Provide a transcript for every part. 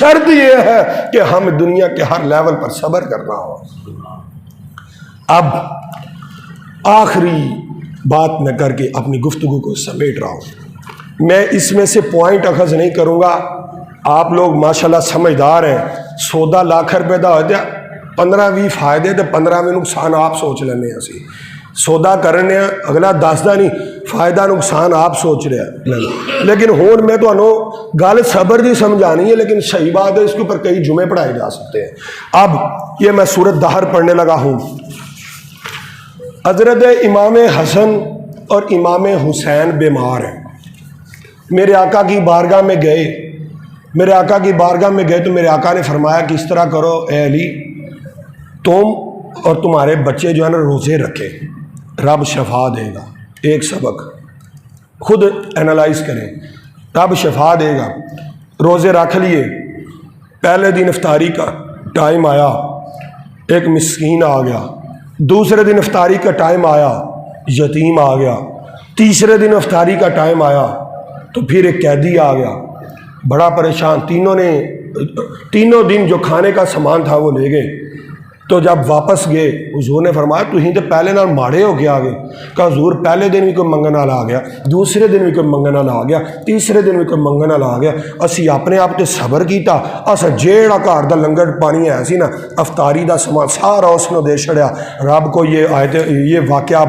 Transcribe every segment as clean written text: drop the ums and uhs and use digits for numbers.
شرط یہ ہے کہ ہم دنیا کے ہر لیول پر صبر کرنا ہو۔ اب آخری بات میں کر کے اپنی گفتگو کو سمیٹ رہا ہوں۔ میں اس میں سے پوائنٹ اخذ نہیں کروں گا، آپ لوگ ماشاءاللہ سمجھدار ہیں۔ سودا لاکھ روپے دا ہوتا ہے، 15-20 فائدے تے 15 نقصان آپ سوچ لینے ہیں۔ اسی سودا کرنے اگلا دسدا نہیں فائدہ نقصان آپ سوچ رہے ہیں، لیکن ہون میں تو گل صبر دی سمجھانی ہے، لیکن صحیح بات ہے اس کے اوپر کئی جمعے پڑھائے جا سکتے ہیں۔ اب یہ میں سورۃ دہر پڑھنے لگا ہوں۔ حضرت امام حسن اور امام حسین بیمار ہیں، میرے آقا کی بارگاہ میں گئے، تو میرے آقا نے فرمایا کہ اس طرح کرو اے علی، تم اور تمہارے بچے جو ہے نا روزے رکھے، رب شفا دے گا۔ ایک سبق خود اینالائز کریں، رب شفا دے گا۔ روزے رکھ لیے، پہلے دن افطاری کا ٹائم آیا، ایک مسکین آ گیا، دوسرے دن افطاری کا ٹائم آیا، یتیم آ گیا، تیسرے دن افطاری کا ٹائم آیا تو پھر ایک قیدی آ گیا، بڑا پریشان۔ تینوں دن جو کھانے کا سامان تھا وہ لے گئے۔ تو جب واپس گئے حضور نے فرمایا تُہیں تو پہلے نال ماڑے ہو کے آ گئے۔ کہا حضور پہلے دن بھی کوئی منگن والا آ گیا، دوسرے دن بھی کوئی منگن والا آ گیا، تیسرے دن بھی کوئی منگن والا آ گیا، اسی اپنے آپ تے صبر کیتا، اسا جیڑا گھر دا لنگر پانی ہے سی نا افطاری دا سامان سارا اس نے دے چھڑیا۔ رب کو یہ واقعہ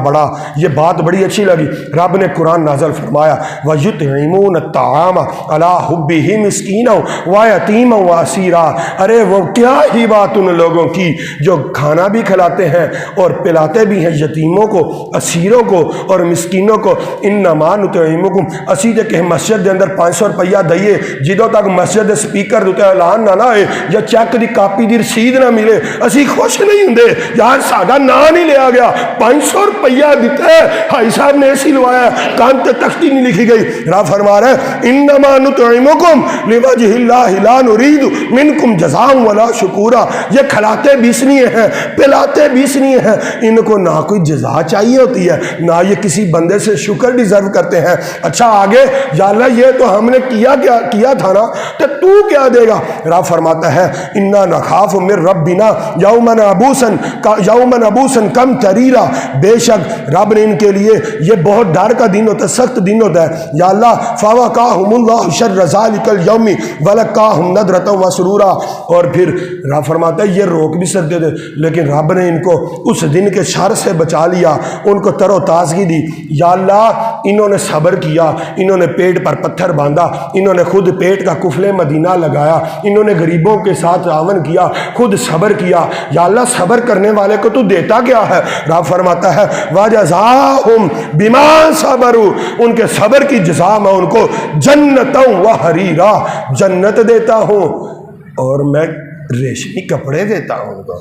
یہ بات بڑی اچھی لگی۔ رب نے قرآن نازل فرمایا وَيُطْعِمُونَ الطَّعَامَ عَلَىٰ حُبِّهِ مِسْكِينًا وَيَتِيمًا وَأَسِيرًا۔ ارے وہ کیا ہی بات ان لوگوں کی جو کھانا بھی کھلاتے ہیں اور پلاتے بھی ہیں یتیموں کو، اسیروں کو اور مسکینوں کو۔ انما نطعمکم، اسی دے کہ مسجد دے اندر 500 روپیہ دئیے، جدوں تک مسجد دے سپیکر دے اعلان نہ آئے یا چیک دی کاپی دی رسید نہ ملے اسی خوش نہیں ہوندے، یار ساڈا نام نہیں لیا گیا، 500 روپیہ دیتا ہے، بھائی صاحب نے ایسی لوایا، کان تے تختی نہیں لکھی گئی۔ رب فرما رہا ہے انما نطعمکم لوجہ اللہ لا نرید منکم جزاء ولا شکورا۔ یہ کھلاتے بھی ہیں، پلاتے بھی ہیں، ان کو نہ کوئی جزا چاہیے ہوتی ہے، نہ یہ کسی بندے سے شکر ڈیزرو کرتے ہیں۔ اچھا آگے یا اللہ یہ تو ہم نے کیا تھا نا، تو کیا دے گا؟ رب فرماتا ہے انا نخاف من ربنا یوما عبوسا قمطریرا، بے شک رب نے ان کے لیے یہ بہت ڈر کا دن ہوتا ہے، سخت دن ہوتا ہے۔ یا اللہ فوقاہم اللہ شر ذلک اليوم ولقاہم نضرۃ وسرورا۔ اور پھر رب فرماتا ہے یہ روک بھی سکتے تھے لیکن رب نے ان کو اس دن کے شر سے بچا لیا، ان کو تر و تازگی دی۔ یا اللہ انہوں نے صبر کیا، انہوں نے پیٹ پر پتھر باندھا، انہوں نے خود پیٹ کا کفل مدینہ لگایا، انہوں نے غریبوں کے ساتھ تعاون کیا، خود صبر کیا۔ یا اللہ صبر کرنے والے کو تو دیتا کیا ہے؟ رب فرماتا ہے وَجَزَاهُمْ بِمَا صَبَرُوا، ان کے صبر کی جزا میں ان کو جنتاً وَحَرِيرًا، جنت دیتا ہوں اور میں ریشمی کپڑے دیتا ہوں ان کو۔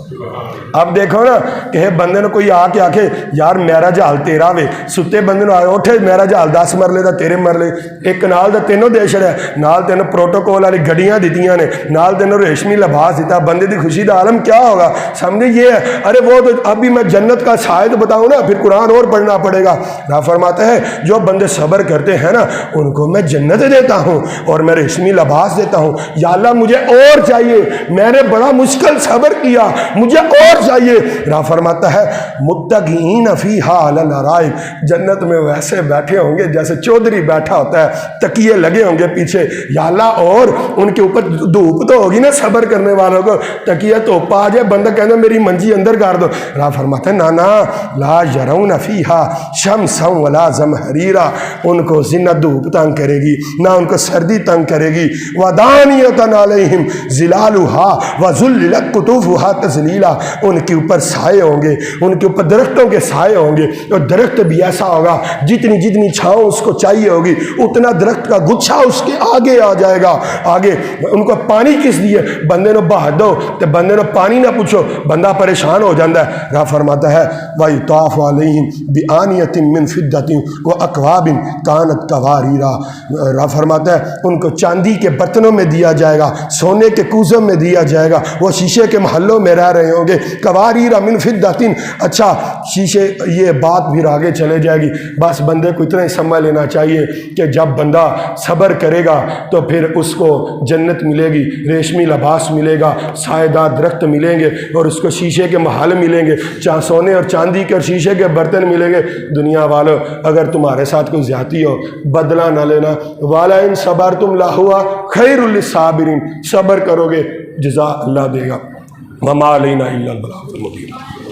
اب دیکھو نا کہ بندے نے کوئی آ کے آکھے یار میرا جہال تیرا وے، ستے بندے نے آئے اٹھے میرا جہال 10 مرلے دا تیرے مرلے، ایک نال دا تینوں دے چھڑیا، نال تینوں پروٹوکول والی گڈیاں دیتیاں نے، نال تینوں ریشمی لباس دیتا، بندے دی خوشی دا عالم کیا ہوگا؟ سمجھے یہ ہے ارے وہ تو ابھی میں جنت کا شاہد بتاؤں نا، پھر قرآن اور پڑھنا پڑے گا۔ رب فرماتا ہے جو بندے صبر کرتے ہیں نا ان کو میں جنت دیتا ہوں اور میں ریشمی لباس دیتا ہوں۔ یا اللہ مجھے اور چاہیے، میں نے بڑا مشکل صبر کیا، مجھے اور چاہیے۔ رب فرماتا ہے متکئین فیہا علی الارائک، جنت میں ویسے بیٹھے ہوں گے جیسے چودھری بیٹھا ہوتا ہے، تکیے لگے ہوں گے پیچھے۔ یا اللہ اور ان کے اوپر دھوپ تو ہوگی نا صبر کرنے والوں کو، تکیہ دھوپ آ جائے بندہ کہنا میری منجی اندر کر دو۔ رب فرماتا ہے نا لا یرون فیہا شمسا ولا زمہریرا، ان کو نہ دھوپ تنگ کرے گی نہ ان کو سردی تنگ کرے گی۔ ودانیۃ علیہم ظلالها وذللت قطوفها تذلیلا، ان کے اوپر سائے ہوں گے، ان کے اوپر درختوں کے سائے ہوں گے، اور درخت بھی ایسا ہوگا جتنی چھاؤں اس کو چاہیے ہوگی اتنا درخت کا گچھا اس کے آگے آ جائے گا۔ آگے ان کو پانی کس لیے؟ بندے نو بہا دو تو بندے نو پانی نہ پوچھو، بندہ پریشان ہو جاتا ہے۔ رب فرماتا ہے وَيُطَافُ عَلَيْهِمْ بِآنِيَةٍ مِّن فِضَّةٍ وَأَكْوَابٍ كَانَتْ قَوَارِيرَا، رب فرماتا ہے ان کو چاندی کے برتنوں میں دیا جائے گا، سونے کے کوزوں میں دیا جائے گا، وہ شیشے کے محلوں میں رہ رہے ہوں گے، قواریر من فضۃ، اچھا شیشے، یہ بات بھی آگے چلے جائے گی۔ بس بندے کو اتنا ہی سمجھ لینا چاہیے کہ جب بندہ صبر کرے گا تو پھر اس کو جنت ملے گی، ریشمی لباس ملے گا، سائے دار درخت ملیں گے، اور اس کو شیشے کے محل ملیں گے، سونے اور چاندی کے اور شیشے کے برتن ملیں گے۔ دنیا والوں، اگر تمہارے ساتھ کوئی زیادتی ہو بدلہ نہ لینا، وَلَئِن صَبَرْتُمْ لَهُوَ خَيْرٌ لِلصَّابِرِينَ، صبر کرو گے جزا اللہ دے گا۔ وَمَا عَلَيْنَا إِلَّا الْبَلَاغُ الْمُبِينُ۔